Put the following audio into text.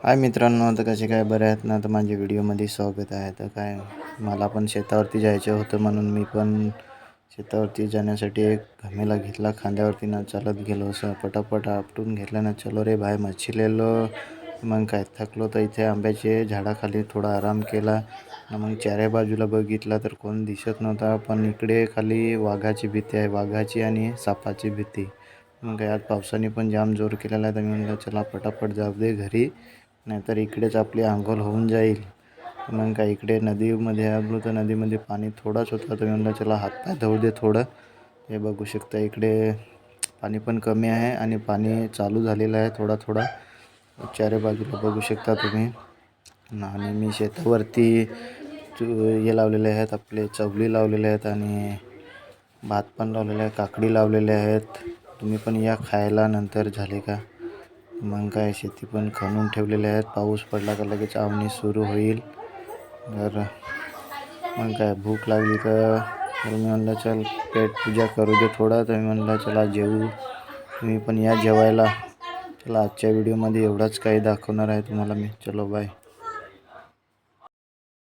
हाय मित्रांनो, तर कसे काय बरे आहेत ना? तर माझ्या व्हिडिओमध्ये स्वागत आहे. तर काय मला पण शेतावरती जायचं होतं, म्हणून मी पण शेतावरती जाण्यासाठी एक घमेला घेतला खांद्यावरती ना, चालत गेलो. असं पटापट आपटून घेतलं ना, चलो रे भाई मच्छी लेलो. मग काय थकलो तर इथे आंब्याचे झाडाखाली थोडा आराम केला. मग चारही बाजूला बघितला तर कोण दिसत नव्हता, पण इकडे खाली वाघाची भीती आहे, वाघाची आणि सापाची भीती. मग काय आज पावसाने पण जाम जोर केलेला आहे, तर मी म्हणलं चला पटापट जाऊ दे घरी, नाहीतर इकडेच आपली अंघोळ होऊन जाईल. मग काय इकडे नदीमध्ये आलो तर नदीमध्ये पाणी थोडाच होता, तर म्हणलं चला हातपाय धुऊ दे थोडं. हे बघू शकता इकडे पाणी पण कमी आहे आणि पाणी चालू झालेलं आहे थोडा थोडा, चारी बाजूला बघू शकता तुम्ही. आणि मी शेतावरती हे लावलेले आहेत, आपले चवली लावलेले आहेत आणि भात पण लावलेले आहे, काकडी लावलेले आहेत. तुम्ही पण या खायला नंतर झाले का. मग काय शेती पण खणून ठेवलेले आहेत, पाऊस पडला का लगेच आवणी सुरू होईल. तर मग काय भूक लागली तर मी म्हणलं चल पेट पूजा करू दे थोडा, तर मी म्हणलं चला जेवू, तुम्ही पण या जेवायला. चला आजच्या व्हिडिओमध्ये एवढंच काही दाखवणार आहे तुम्हाला मी. चलो बाय.